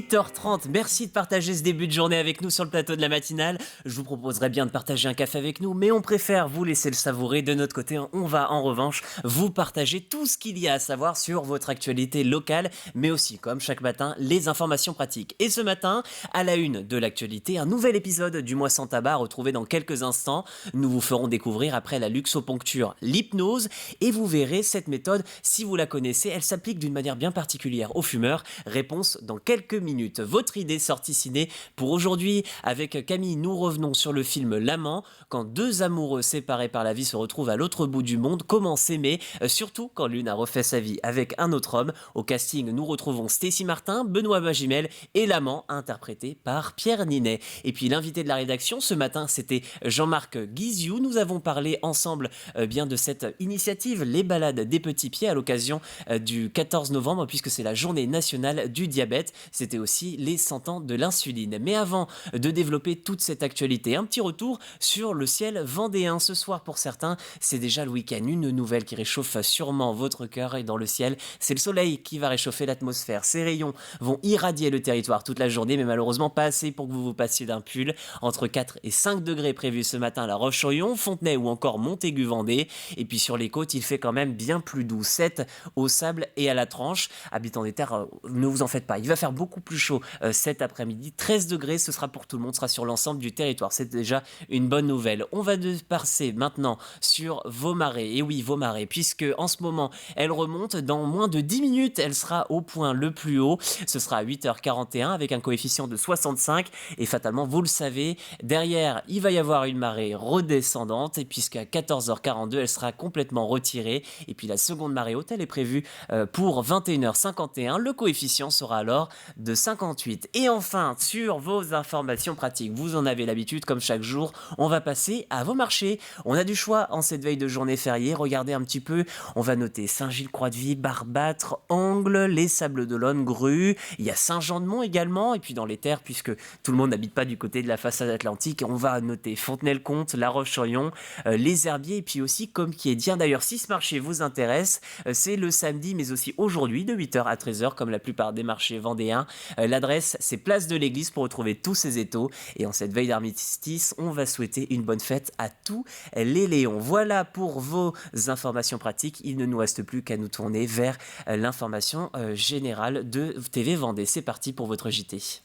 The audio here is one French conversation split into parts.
8h30. Merci de partager ce début de journée avec nous sur le plateau de la matinale. Je vous proposerais bien de partager un café avec nous, mais on préfère vous laisser le savourer. De notre côté, on va en revanche vous partager tout ce qu'il y a à savoir sur votre actualité locale, mais aussi, comme chaque matin, les informations pratiques. Et ce matin, à la une de l'actualité, un nouvel épisode du Mois sans tabac retrouvé dans quelques instants. Nous vous ferons découvrir après la luxoponcture l'hypnose et vous verrez cette méthode, si vous la connaissez, elle s'applique d'une manière bien particulière aux fumeurs. Réponse dans quelques minutes. Votre idée sortie ciné pour aujourd'hui. Avec Camille, nous revenons sur le film L'Amant. Quand deux amoureux séparés par la vie se retrouvent à l'autre bout du monde, comment s'aimer, surtout quand l'une a refait sa vie avec un autre homme. Au casting, nous retrouvons Stécie Martin, Benoît Magimel et L'Amant, interprété par Pierre Ninet. Et puis l'invité de la rédaction ce matin, c'était Jean-Marc Guizou. Nous avons parlé ensemble bien de cette initiative, les balades des petits pieds, à l'occasion du 14 novembre, puisque c'est la journée nationale du diabète. C'était aussi les 100 ans de l'insuline. Mais avant de développer toute cette actualité, un petit retour sur le ciel vendéen. Ce soir, pour certains, c'est déjà le week-end. Une nouvelle qui réchauffe sûrement votre cœur. Et dans le ciel, c'est le soleil qui va réchauffer l'atmosphère. Ces rayons vont irradier le territoire toute la journée, mais malheureusement pas assez pour que vous vous passiez d'un pull. Entre 4 et 5 degrés prévus ce matin à La Roche-sur-Yon, Fontenay ou encore Montaigu-Vendée. Et puis sur les côtes, il fait quand même bien plus doux. 7 au Sable et à la Tranche. Habitants des terres, ne vous en faites pas. Il va faire beaucoup plus chaud cet après-midi. 13 degrés, ce sera pour tout le monde, ce sera sur l'ensemble du territoire. C'est déjà une bonne nouvelle. On va passer maintenant sur Vaumaré. Et oui, Vaumaré, puisque en ce moment, elle remonte. Dans moins de 10 minutes, elle sera au point le plus haut. Ce sera à 8h41 avec un coefficient de 65. Et fatalement, vous le savez, derrière, il va y avoir une marée redescendante. Et puisqu'à 14h42, elle sera complètement retirée. Et puis la seconde marée haute, elle est prévue pour 21h51. Le coefficient sera alors de 58. Et enfin, sur vos informations pratiques, vous en avez l'habitude, comme chaque jour, on va passer à vos marchés. On a du choix en cette veille de journée fériée. Regardez un petit peu, on va noter Saint-Gilles-Croix-de-Vie, Barbâtre, Angles, les Sables d'Olonne, Grue. Il y a Saint-Jean-de-Mont également. Et puis dans les terres, puisque tout le monde n'habite pas du côté de la façade atlantique, on va noter Fontenay-le-Comte, La Roche-sur-Yon, les Herbiers. Et puis aussi, comme qui est dit, d'ailleurs, si ce marché vous intéresse, c'est le samedi, mais aussi aujourd'hui, de 8h à 13h, comme la plupart des marchés vendéens. L'adresse, c'est Place de l'Église pour retrouver tous ces étaux. Et en cette veille d'armistice, on va souhaiter une bonne fête à tous les Léons. Voilà pour vos informations pratiques. Il ne nous reste plus qu'à nous tourner vers l'information générale de TV Vendée. C'est parti pour votre JT.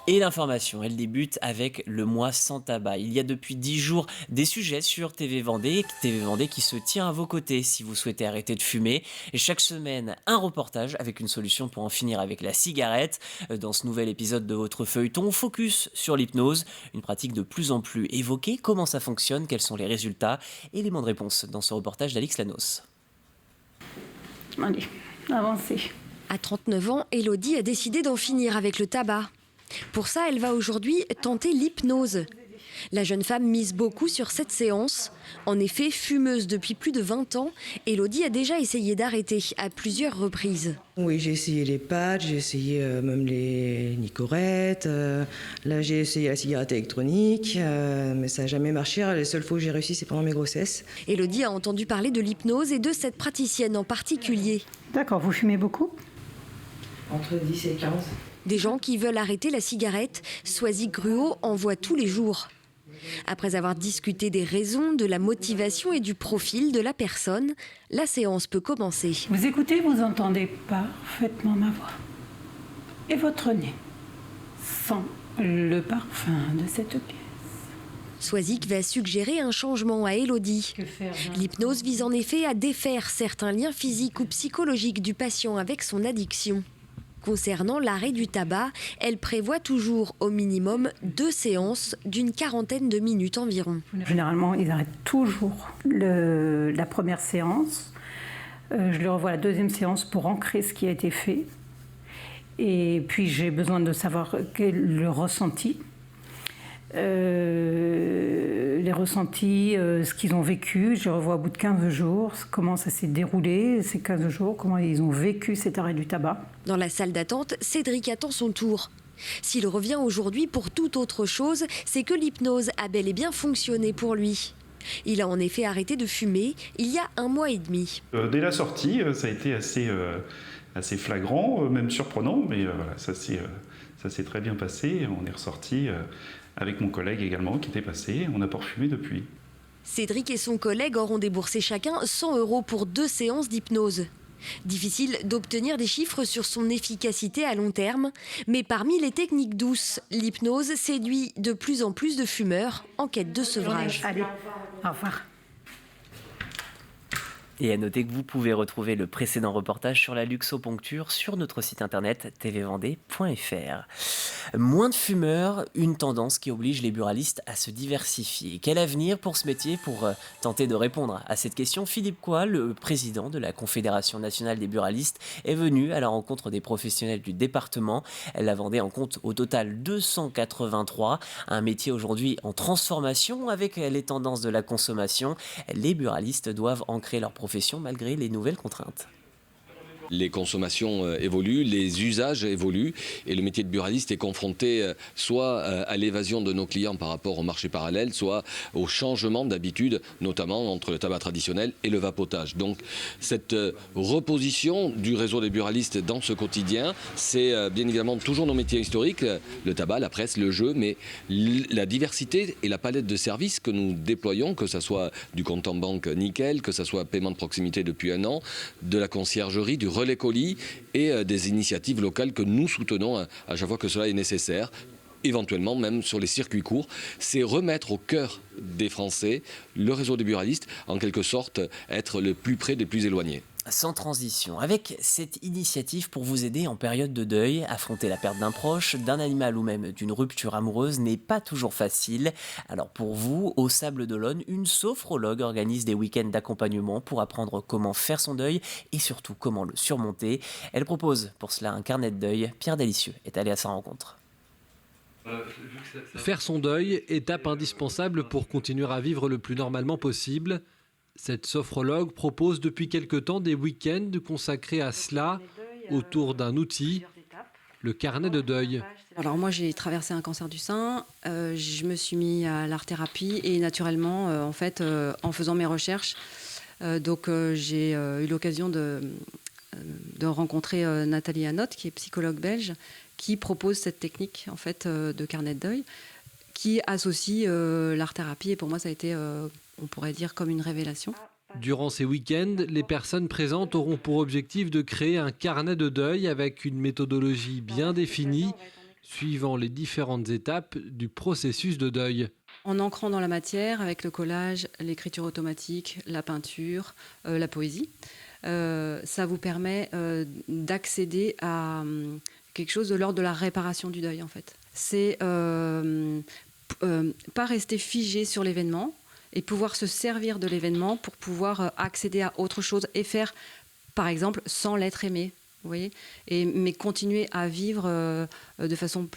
Et l'information, elle débute avec le mois sans tabac. Il y a depuis 10 jours des sujets sur TV Vendée qui se tient à vos côtés si vous souhaitez arrêter de fumer. Et chaque semaine, un reportage avec une solution pour en finir avec la cigarette. Dans ce nouvel épisode de votre feuilleton, focus sur l'hypnose, une pratique de plus en plus évoquée. Comment ça fonctionne, quels sont les résultats? Éléments de réponse dans ce reportage d'Alix Lanos. Allez, avancez. À 39 ans, Elodie a décidé d'en finir avec le tabac. Pour ça, elle va aujourd'hui tenter l'hypnose. La jeune femme mise beaucoup sur cette séance. En effet, fumeuse depuis plus de 20 ans, Elodie a déjà essayé d'arrêter à plusieurs reprises. Oui, j'ai essayé les patchs, j'ai essayé même les nicorettes. Là, j'ai essayé la cigarette électronique, mais ça n'a jamais marché. Les seules fois où j'ai réussi, c'est pendant mes grossesses. Elodie a entendu parler de l'hypnose et de cette praticienne en particulier. D'accord, vous fumez beaucoup ? Entre 10 et 15. Des gens qui veulent arrêter la cigarette, Soisy Gruau en voit tous les jours. Après avoir discuté des raisons, de la motivation et du profil de la personne, la séance peut commencer. Vous écoutez, vous entendez parfaitement ma voix. Et votre nez sent le parfum de cette pièce. Soisic va suggérer un changement à Elodie. L'hypnose vise en effet à défaire certains liens physiques ou psychologiques du patient avec son addiction. Concernant l'arrêt du tabac, elle prévoit toujours au minimum 2 séances d'une quarantaine de minutes environ. Généralement, ils arrêtent toujours la première séance. Je leur revois la deuxième séance pour ancrer ce qui a été fait. Et puis, j'ai besoin de savoir le ressenti. Les ressentis, ce qu'ils ont vécu. Je revois au bout de 15 jours comment ça s'est déroulé, ces 15 jours, comment ils ont vécu cet arrêt du tabac. Dans la salle d'attente, Cédric attend son tour. S'il revient aujourd'hui pour toute autre chose, c'est que l'hypnose a bel et bien fonctionné pour lui. Il a en effet arrêté de fumer il y a 1 mois et demi. Dès la sortie, ça a été assez flagrant, même surprenant, mais voilà, ça s'est très bien passé. On est ressorti avec mon collègue également qui était passé. On n'a pas refumé depuis. Cédric et son collègue auront déboursé chacun 100 € pour 2 séances d'hypnose. Difficile d'obtenir des chiffres sur son efficacité à long terme, mais parmi les techniques douces, l'hypnose séduit de plus en plus de fumeurs en quête de sevrage. Allez, au revoir. Et à noter que vous pouvez retrouver le précédent reportage sur la luxoponcture sur notre site internet tvvendée.fr. Moins de fumeurs, une tendance qui oblige les buralistes à se diversifier. Quel avenir pour ce métier? Pour tenter de répondre à cette question, Philippe Coy, le président de la Confédération nationale des buralistes, est venu à la rencontre des professionnels du département. La Vendée en compte au total 283, un métier aujourd'hui en transformation avec les tendances de la consommation. Les buralistes doivent ancrer leur profession malgré les nouvelles contraintes. Les consommations évoluent, les usages évoluent et le métier de buraliste est confronté soit à l'évasion de nos clients par rapport au marché parallèle, soit au changement d'habitude, notamment entre le tabac traditionnel et le vapotage. Donc cette reposition du réseau des buralistes dans ce quotidien, c'est bien évidemment toujours nos métiers historiques, le tabac, la presse, le jeu, mais la diversité et la palette de services que nous déployons, que ce soit du compte en banque nickel, que ce soit paiement de proximité depuis 1 an, de la conciergerie, du relais colis et des initiatives locales que nous soutenons à chaque fois que cela est nécessaire, éventuellement même sur les circuits courts. C'est remettre au cœur des Français le réseau des buralistes, en quelque sorte être le plus près des plus éloignés. Sans transition, avec cette initiative pour vous aider en période de deuil, affronter la perte d'un proche, d'un animal ou même d'une rupture amoureuse n'est pas toujours facile. Alors pour vous, au Sable d'Olonne, une sophrologue organise des week-ends d'accompagnement pour apprendre comment faire son deuil et surtout comment le surmonter. Elle propose pour cela un carnet de deuil. Pierre Delicieux est allé à sa rencontre. Faire son deuil, étape indispensable pour continuer à vivre le plus normalement possible. Cette sophrologue propose depuis quelque temps des week-ends consacrés à cela autour d'un outil, le carnet de deuil. Alors moi j'ai traversé un cancer du sein, je me suis mis à l'art-thérapie et naturellement en faisant mes recherches, j'ai eu l'occasion de rencontrer Nathalie Anotte qui est psychologue belge qui propose cette technique de carnet de deuil qui associe l'art-thérapie et pour moi ça a été on pourrait dire comme une révélation. Durant ces week-ends, les personnes présentes auront pour objectif de créer un carnet de deuil avec une méthodologie bien définie, suivant les différentes étapes du processus de deuil. En ancrant dans la matière avec le collage, l'écriture automatique, la peinture, la poésie, ça vous permet d'accéder à quelque chose de l'ordre de la réparation du deuil en fait. C'est pas rester figé sur l'événement, et pouvoir se servir de l'événement pour pouvoir accéder à autre chose et faire, par exemple, sans l'être aimé, vous voyez, mais continuer à vivre de façon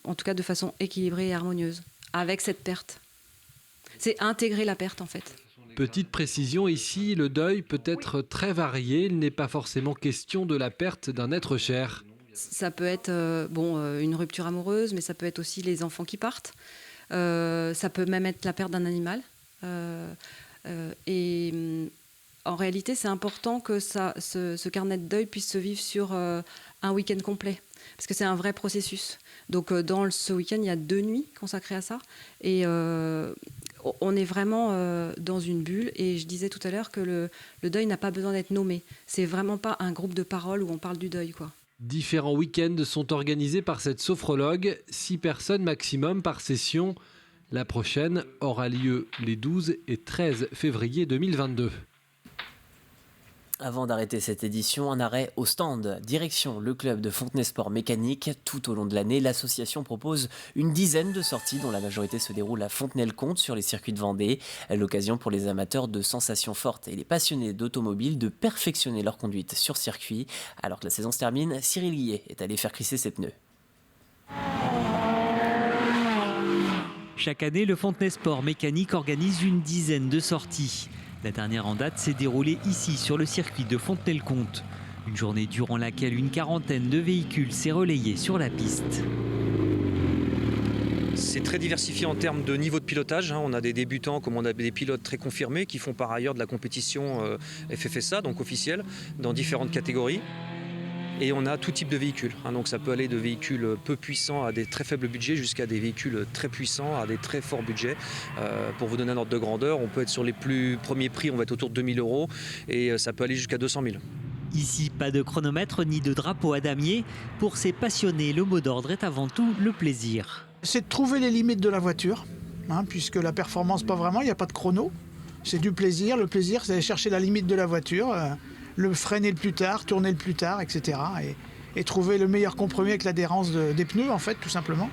en tout cas de façon équilibrée et harmonieuse, avec cette perte. C'est intégrer la perte, en fait. Petite précision ici, le deuil peut être très varié, il n'est pas forcément question de la perte d'un être cher. Ça peut être une rupture amoureuse, mais ça peut être aussi les enfants qui partent. Ça peut même être la perte d'un animal. En réalité, c'est important que ce carnet de deuil puisse se vivre sur un week-end complet. Parce que c'est un vrai processus. Donc, dans ce week-end, il y a 2 nuits consacrées à ça. Et on est vraiment dans une bulle. Et je disais tout à l'heure que le deuil n'a pas besoin d'être nommé. C'est vraiment pas un groupe de parole où on parle du deuil, quoi. Différents week-ends sont organisés par cette sophrologue, 6 personnes maximum par session. La prochaine aura lieu les 12 et 13 février 2022. Avant d'arrêter cette édition, un arrêt au stand. Direction le club de Fontenay Sport Mécanique. Tout au long de l'année, l'association propose une dizaine de sorties dont la majorité se déroule à Fontenay-le-Comte sur les circuits de Vendée. L'occasion pour les amateurs de sensations fortes et les passionnés d'automobile de perfectionner leur conduite sur circuit. Alors que la saison se termine, Cyril Guillet est allé faire crisser ses pneus. Chaque année, le Fontenay Sport Mécanique organise une dizaine de sorties. La dernière en date s'est déroulée ici sur le circuit de Fontenay-le-Comte. Une journée durant laquelle une quarantaine de véhicules s'est relayée sur la piste. C'est très diversifié en termes de niveau de pilotage. On a des débutants comme on a des pilotes très confirmés qui font par ailleurs de la compétition FFSA, donc officielle, dans différentes catégories. Et on a tout type de véhicules. Donc ça peut aller de véhicules peu puissants à des très faibles budgets jusqu'à des véhicules très puissants à des très forts budgets. Pour vous donner un ordre de grandeur, on peut être sur les plus premiers prix, on va être autour de 2 000 € et ça peut aller jusqu'à 200 000. Ici, pas de chronomètre ni de drapeau à damier. Pour ces passionnés, le mot d'ordre est avant tout le plaisir. C'est de trouver les limites de la voiture, puisque la performance, pas vraiment, il n'y a pas de chrono. C'est du plaisir. Le plaisir, c'est d'aller chercher la limite de la voiture. Le freiner le plus tard, tourner le plus tard, etc. Et trouver le meilleur compromis avec l'adhérence des pneus, en fait, tout simplement.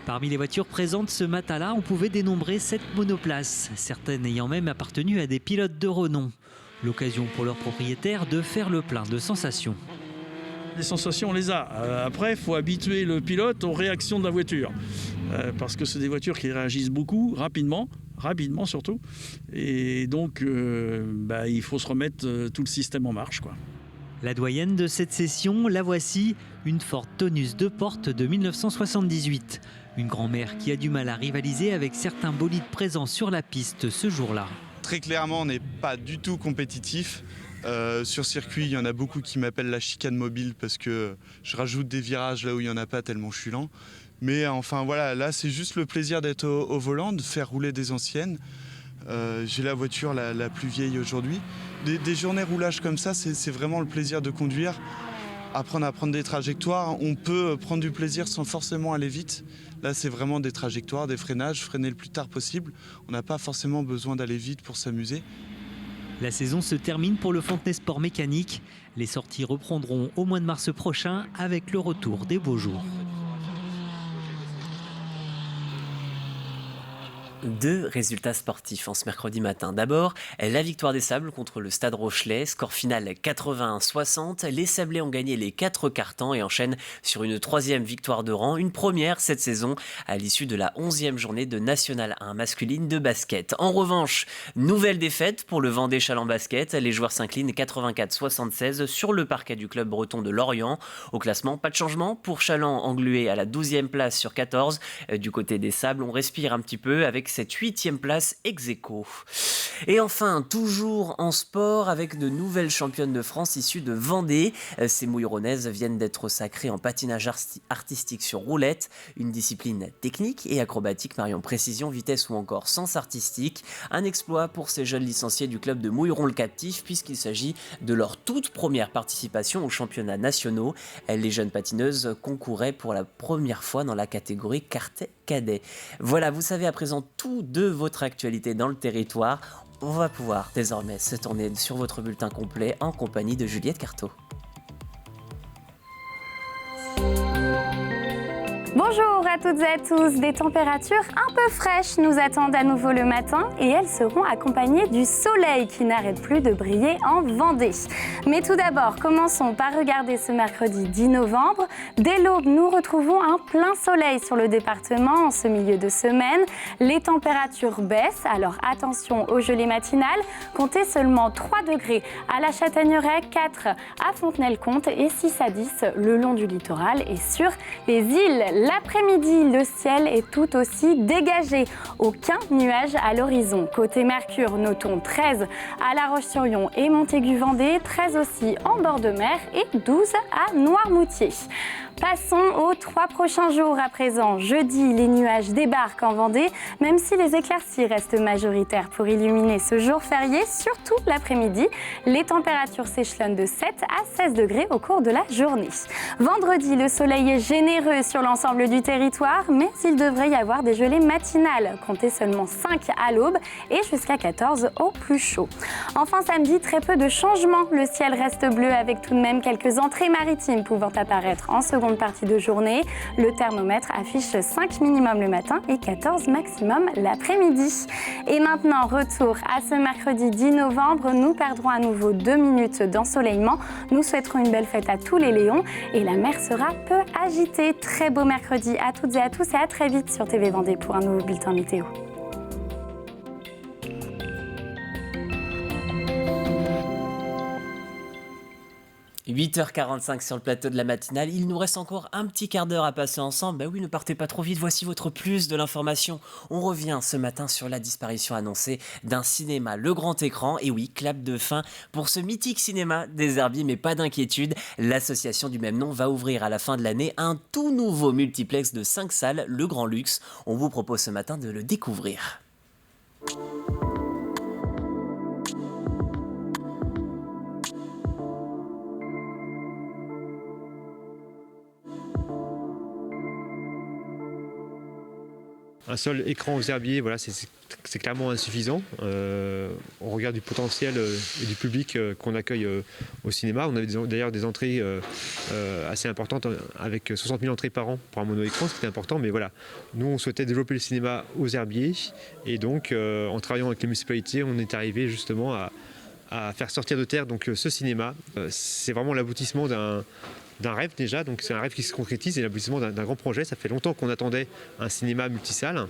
Parmi les voitures présentes ce matin-là, on pouvait dénombrer 7 monoplaces, certaines ayant même appartenu à des pilotes de renom. L'occasion pour leurs propriétaires de faire le plein de sensations. Les sensations, on les a. Après, il faut habituer le pilote aux réactions de la voiture. Parce que c'est des voitures qui réagissent beaucoup, rapidement surtout. Et donc, il faut se remettre tout le système en marche, quoi. La doyenne de cette session, la voici, une Ford Taunus 2 portes de 1978. Une grand-mère qui a du mal à rivaliser avec certains bolides présents sur la piste ce jour-là. Très clairement, on n'est pas du tout compétitif. Sur circuit, il y en a beaucoup qui m'appellent la chicane mobile parce que je rajoute des virages là où il n'y en a pas tellement je suis lent. Mais enfin voilà, là c'est juste le plaisir d'être au volant, de faire rouler des anciennes. J'ai la voiture la plus vieille aujourd'hui. Des journées roulage comme ça, c'est vraiment le plaisir de conduire. Apprendre à prendre des trajectoires, on peut prendre du plaisir sans forcément aller vite. Là c'est vraiment des trajectoires, des freinages, freiner le plus tard possible. On n'a pas forcément besoin d'aller vite pour s'amuser. La saison se termine pour le Fontenay Sport Mécanique. Les sorties reprendront au mois de mars prochain avec le retour des beaux jours. 2 résultats sportifs en ce mercredi matin. D'abord, la victoire des Sables contre le Stade Rochelais, score final 81-60. Les Sablés ont gagné les 4 cartons et enchaînent sur une 3e victoire de rang, une première cette saison à l'issue de la 11e journée de National 1 masculine de basket. En revanche, nouvelle défaite pour le Vendée Challant Basket. Les joueurs s'inclinent 84-76 sur le parquet du club breton de Lorient. Au classement, pas de changement pour Challant englué à la 12e place sur 14. Du côté des Sables, on respire un petit peu avec cette 8e place ex-aequo. Et enfin, toujours en sport, avec de nouvelles championnes de France issues de Vendée. Ces Mouilleronnaises viennent d'être sacrées en patinage artistique sur roulette, une discipline technique et acrobatique mariant précision, vitesse ou encore sens artistique. Un exploit pour ces jeunes licenciés du club de Mouilleron-le-Captif, puisqu'il s'agit de leur toute première participation aux championnats nationaux. Les jeunes patineuses concouraient pour la première fois dans la catégorie cadet. Voilà, vous savez à présent tout de votre actualité dans le territoire. On va pouvoir désormais se tourner sur votre bulletin complet en compagnie de Juliette Carteau. Bonjour à toutes et à tous, des températures un peu fraîches nous attendent à nouveau le matin et elles seront accompagnées du soleil qui n'arrête plus de briller en Vendée. Mais tout d'abord, commençons par regarder ce mercredi 10 novembre. Dès l'aube, nous retrouvons un plein soleil sur le département en ce milieu de semaine. Les températures baissent, alors attention aux gelées matinales. Comptez seulement 3 degrés à la Châtaigneraie, 4 à Fontenay-le-Comte et 6 à 10 le long du littoral et sur les îles. L'après-midi, le ciel est tout aussi dégagé. Aucun nuage à l'horizon. Côté Mercure, notons 13 à La Roche-sur-Yon et Montaigu-Vendée, 13 aussi en bord de mer et 12 à Noirmoutier. Passons aux 3 prochains jours à présent. Jeudi, les nuages débarquent en Vendée, même si les éclaircies restent majoritaires pour illuminer ce jour férié, surtout l'après-midi. Les températures s'échelonnent de 7 à 16 degrés au cours de la journée. Vendredi, le soleil est généreux sur l'ensemble du territoire, mais il devrait y avoir des gelées matinales. Comptez seulement 5 à l'aube et jusqu'à 14 au plus chaud. Enfin, samedi, très peu de changements. Le ciel reste bleu avec tout de même quelques entrées maritimes pouvant apparaître en seconde partie de journée. Le thermomètre affiche 5 minimum le matin et 14 maximum l'après-midi. Et maintenant, retour à ce mercredi 10 novembre. Nous perdrons à nouveau 2 minutes d'ensoleillement. Nous souhaiterons une belle fête à tous les Léons et la mer sera peu agitée. Très beau mercredi à toutes et à tous et à très vite sur TV Vendée pour un nouveau bulletin météo. 8h45 sur le plateau de la matinale, il nous reste encore un petit quart d'heure à passer ensemble. Oui, ne partez pas trop vite, voici votre plus de l'information. On revient ce matin sur la disparition annoncée d'un cinéma, le grand écran. Et oui, clap de fin pour ce mythique cinéma des Herbiers, mais pas d'inquiétude. L'association du même nom va ouvrir à la fin de l'année un tout nouveau multiplex de 5 salles, le Grand Luxe. On vous propose ce matin de le découvrir. Un seul écran aux Herbiers, voilà, c'est clairement insuffisant. On regarde du potentiel et du public qu'on accueille au cinéma. On avait d'ailleurs des entrées assez importantes, avec 60 000 entrées par an pour un mono-écran, ce qui était important. Mais voilà, nous, on souhaitait développer le cinéma aux Herbiers. Et donc, en travaillant avec les municipalités, on est arrivé justement à faire sortir de terre donc, ce cinéma. C'est vraiment l'aboutissement d'un rêve déjà, donc c'est un rêve qui se concrétise et l'aboutissement d'un grand projet. Ça fait longtemps qu'on attendait un cinéma multisalle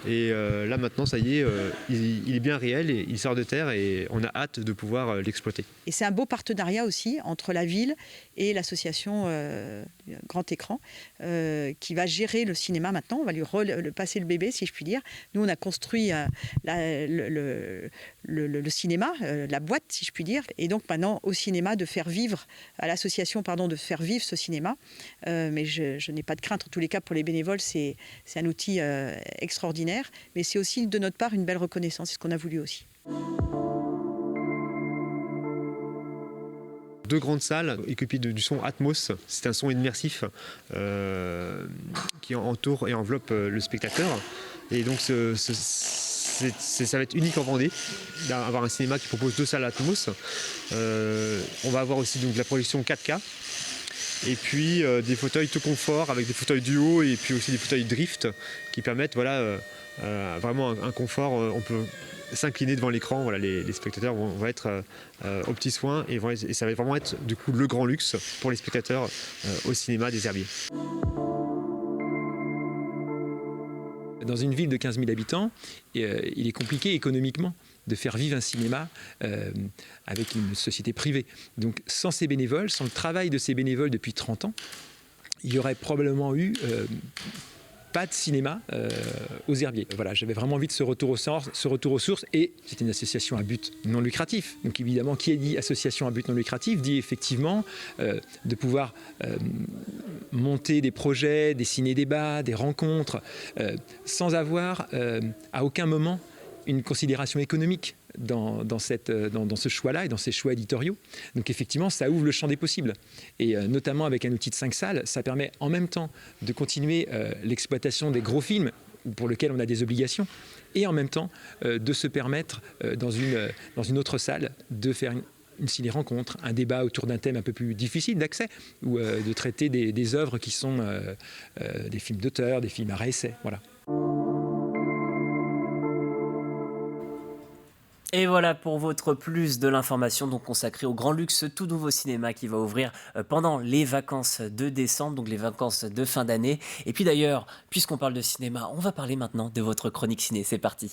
et là maintenant ça y est, il est bien réel et il sort de terre et on a hâte de pouvoir l'exploiter. Et c'est un beau partenariat aussi entre la ville et l'association Grand Écran qui va gérer le cinéma maintenant. On va lui passer le bébé si je puis dire. Nous on a construit le cinéma, la boîte si je puis dire, et donc maintenant au cinéma de faire vivre, à l'association pardon, de faire vivre ce cinéma. Mais je n'ai pas de crainte en tous les cas pour les bénévoles, c'est un outil extraordinaire, mais c'est aussi de notre part une belle reconnaissance, c'est ce qu'on a voulu aussi. 2 grandes salles équipées du son Atmos, c'est un son immersif qui entoure et enveloppe le spectateur. Et donc ça va être unique en Vendée d'avoir un cinéma qui propose 2 salles Atmos. On va avoir aussi donc, la projection 4K. Et puis des fauteuils tout confort avec des fauteuils duo et puis aussi des fauteuils drift qui permettent voilà, vraiment un confort. On peut s'incliner devant l'écran, voilà, les spectateurs vont être aux petits soins et ça va vraiment être du coup le grand luxe pour les spectateurs au cinéma des Herbiers. Dans une ville de 15 000 habitants, il est compliqué économiquement de faire vivre un cinéma avec une société privée. Donc sans ces bénévoles, sans le travail de ces bénévoles depuis 30 ans, il y aurait probablement eu pas de cinéma aux Herbiers. Voilà, j'avais vraiment envie de ce retour aux sources et c'est une association à but non lucratif. Donc évidemment, qui dit association à but non lucratif dit effectivement de pouvoir monter des projets, des ciné-débats, des rencontres, sans avoir à aucun moment une considération économique dans ce choix-là et dans ces choix éditoriaux. Donc effectivement, ça ouvre le champ des possibles. Et notamment avec un outil de 5 salles, ça permet en même temps de continuer l'exploitation des gros films pour lesquels on a des obligations et en même temps de se permettre dans une autre salle de faire une ciné-rencontre, un débat autour d'un thème un peu plus difficile d'accès ou de traiter des œuvres qui sont des films d'auteur, des films à essai. Voilà. Et voilà pour votre plus de l'information donc consacrée au Grand Luxe, ce tout nouveau cinéma qui va ouvrir pendant les vacances de décembre, donc les vacances de fin d'année. Et puis d'ailleurs, puisqu'on parle de cinéma, on va parler maintenant de votre chronique ciné. C'est parti.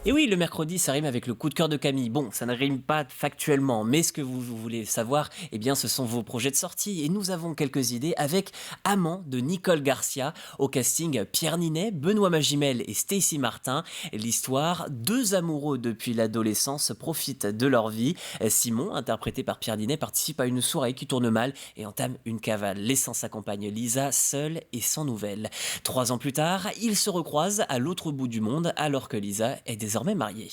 Et oui, le mercredi, ça rime avec le coup de cœur de Camille. Bon, ça ne rime pas factuellement, mais ce que vous voulez savoir, eh bien, ce sont vos projets de sortie. Et nous avons quelques idées avec Amant de Nicole Garcia. Au casting, Pierre Ninet, Benoît Magimel et Stacy Martin. L'histoire, 2 amoureux depuis l'adolescence profitent de leur vie. Simon, interprété par Pierre Ninet, participe à une soirée qui tourne mal et entame une cavale, laissant sa compagne Lisa seule et sans nouvelles. 3 ans plus tard, ils se recroisent à l'autre bout du monde alors que Lisa est désormais mariée.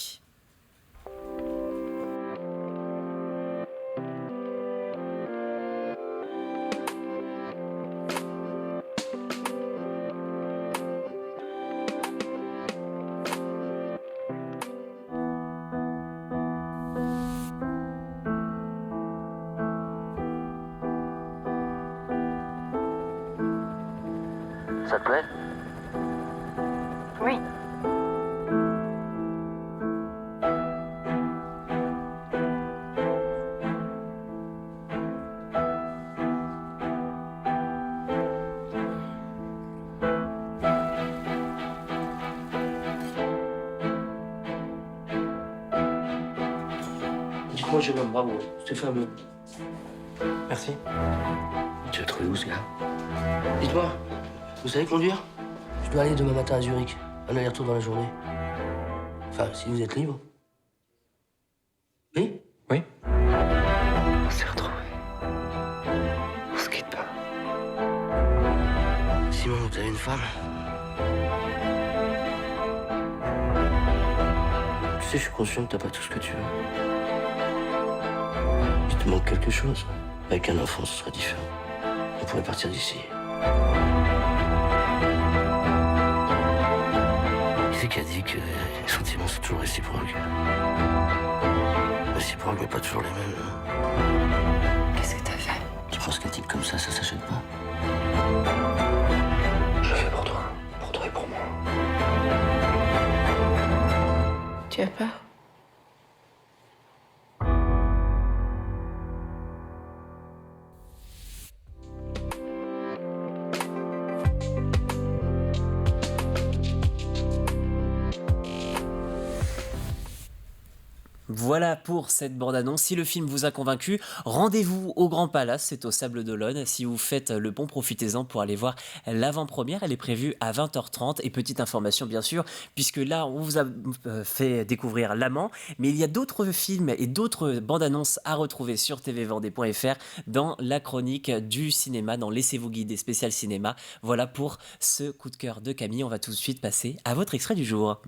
Ça te plaît ? Oui. Moi, je l'aime, bravo. C'est fameux. Merci. Tu as trouvé où, ce gars? Dites-moi, vous savez conduire? Je dois aller demain matin à Zurich. Un aller-retour dans la journée. Enfin, si vous êtes libre. Oui? Oui. On s'est retrouvés. On se quitte pas. Simon, vous avez une femme? Tu sais, je suis conscient que t'as pas tout ce que tu veux. Il te manque quelque chose. Avec un enfant, ce serait différent. On pourrait partir d'ici. Qui c'est qui a dit que les sentiments sont toujours réciproques? Réciproques, mais pas toujours les mêmes. Qu'est-ce que t'as fait? Tu penses qu'un type comme ça s'achète pas? Je fais pour toi et pour moi. Tu as peur? Voilà pour cette bande-annonce. Si le film vous a convaincu, rendez-vous au Grand Palace, c'est au Sable d'Olonne. Si vous faites le pont, profitez-en pour aller voir l'avant-première. Elle est prévue à 20h30. Et petite information, bien sûr, puisque là, on vous a fait découvrir L'Amant, mais il y a d'autres films et d'autres bandes-annonces à retrouver sur tvvendée.fr dans la chronique du cinéma, dans Laissez-vous guider spécial cinéma. Voilà pour ce coup de cœur de Camille. On va tout de suite passer à votre extrait du jour.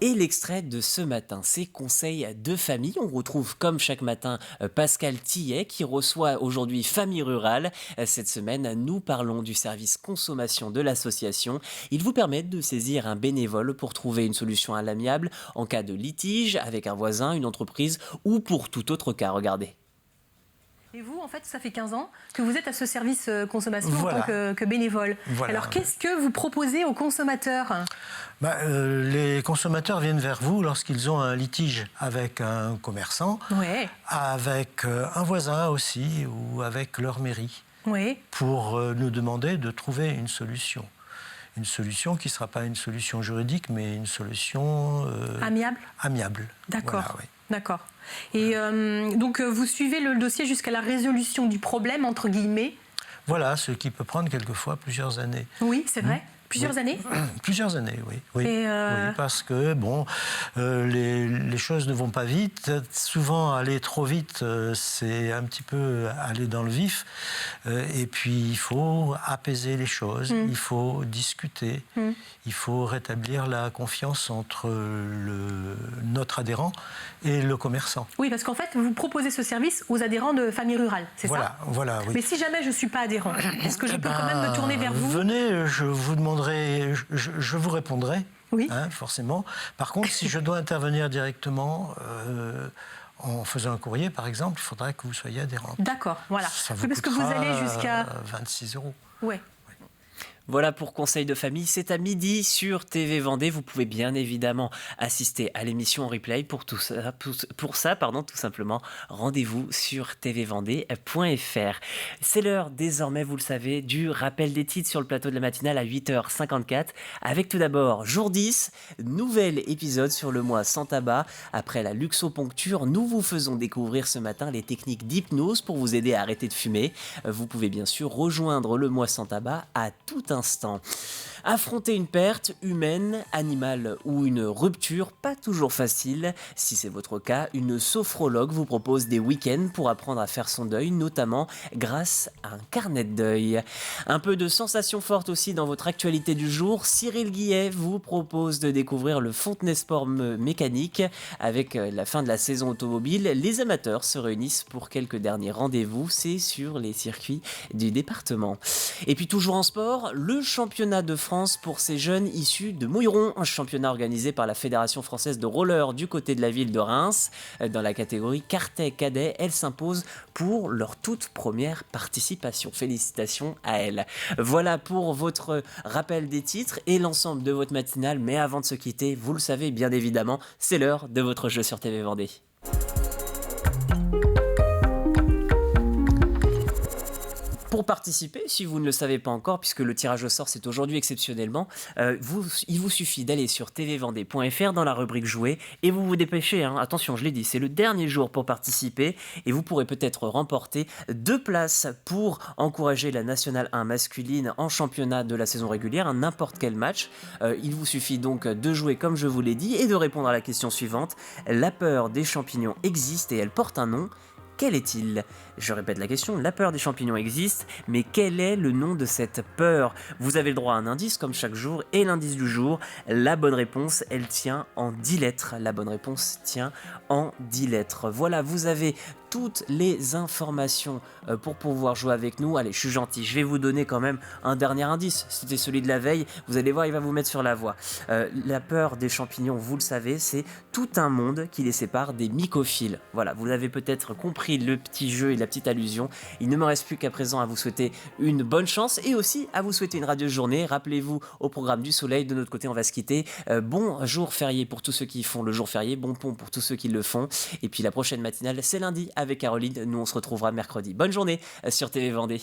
Et l'extrait de ce matin, c'est Conseils de famille. On retrouve comme chaque matin Pascal Tillet qui reçoit aujourd'hui Famille Rurale. Cette semaine, nous parlons du service consommation de l'association. Il vous permet de saisir un bénévole pour trouver une solution à l'amiable en cas de litige avec un voisin, une entreprise ou pour tout autre cas. Regardez. Et vous, en fait, ça fait 15 ans que vous êtes à ce service consommation voilà. en tant que bénévole. Voilà. Alors, qu'est-ce que vous proposez aux consommateurs ? Les consommateurs viennent vers vous lorsqu'ils ont un litige avec un commerçant, ouais. avec un voisin aussi, ou avec leur mairie, ouais. pour nous demander de trouver une solution. Une solution qui ne sera pas une solution juridique, mais une solution... amiable. Amiable. D'accord. Voilà, oui. D'accord. Et donc, vous suivez le dossier jusqu'à la résolution du problème, entre guillemets. Voilà, ce qui peut prendre quelquefois plusieurs années. Oui, c'est vrai. Plusieurs années ? Plusieurs années, oui. Oui, et oui, parce que, bon, les choses ne vont pas vite. Souvent, aller trop vite, c'est un petit peu aller dans le vif. Et puis, il faut apaiser les choses, il faut discuter, il faut rétablir la confiance entre notre adhérent et le commerçant. Oui, parce qu'en fait, vous proposez ce service aux adhérents de Famille Rurale, c'est ça ? Voilà, oui. Mais si jamais je ne suis pas adhérent, est-ce que je peux quand même me tourner vers vous ? Venez, je vous demanderai, je vous répondrai, oui. Forcément. Par contre, si je dois intervenir directement en faisant un courrier, par exemple, il faudrait que vous soyez adhérent. D'accord, voilà. Ça vous parce que vous allez jusqu'à 26 €. Oui. Voilà pour Conseil de famille, c'est à midi sur TV Vendée. Vous pouvez bien évidemment assister à l'émission en replay. Pour ça, tout simplement, rendez-vous sur tvvendée.fr. C'est l'heure désormais, vous le savez, du rappel des titres sur le plateau de la matinale à 8h54. Avec tout d'abord, jour 10, nouvel épisode sur le mois sans tabac. Après la luxoponcture, nous vous faisons découvrir ce matin les techniques d'hypnose pour vous aider à arrêter de fumer. Vous pouvez bien sûr rejoindre le mois sans tabac à tout instant. Affronter une perte humaine, animale ou une rupture, pas toujours facile. Si c'est votre cas, une sophrologue vous propose des week-ends pour apprendre à faire son deuil, notamment grâce à un carnet de deuil. Un peu de sensations fortes aussi dans votre actualité du jour. Cyril Guillet vous propose de découvrir le Fontenay Sport mécanique. Avec la fin de la saison automobile, les amateurs se réunissent pour quelques derniers rendez-vous. C'est sur les circuits du département. Et puis toujours en sport, le championnat de France pour ces jeunes issus de Mouilleron, un championnat organisé par la Fédération française de roller du côté de la ville de Reims. Dans la catégorie Cartet cadet, elles s'imposent pour leur toute première participation. Félicitations à elles. Voilà pour votre rappel des titres et l'ensemble de votre matinale. Mais avant de se quitter, vous le savez bien évidemment, c'est l'heure de votre jeu sur TV Vendée. Pour participer, si vous ne le savez pas encore, puisque le tirage au sort c'est aujourd'hui exceptionnellement, il vous suffit d'aller sur tvvendée.fr dans la rubrique jouer et vous vous dépêchez. Attention, je l'ai dit, c'est le dernier jour pour participer et vous pourrez peut-être remporter 2 places pour encourager la Nationale 1 masculine en championnat de la saison régulière, n'importe quel match. Il vous suffit donc de jouer comme je vous l'ai dit et de répondre à la question suivante. La peur des champignons existe et elle porte un nom. Quel est-il ? Je répète la question, la peur des champignons existe, mais quel est le nom de cette peur ? Vous avez le droit à un indice comme chaque jour, et l'indice du jour, la bonne réponse, elle tient en 10 lettres. La bonne réponse tient en 10 lettres. Voilà, vous avez toutes les informations pour pouvoir jouer avec nous. Allez, je suis gentil, je vais vous donner quand même un dernier indice. C'était celui de la veille, vous allez voir, il va vous mettre sur la voie. La peur des champignons, vous le savez, c'est tout un monde qui les sépare des mycophiles. Voilà, vous avez peut-être compris le petit jeu et la petite allusion. Il ne me reste plus qu'à présent à vous souhaiter une bonne chance et aussi à vous souhaiter une radieuse journée. Rappelez-vous au programme du soleil, de notre côté on va se quitter. Bon jour férié pour tous ceux qui font le jour férié, bon pont pour tous ceux qui le font. Et puis la prochaine matinale, c'est lundi avec Caroline. Nous on se retrouvera mercredi. Bonne journée sur TV Vendée.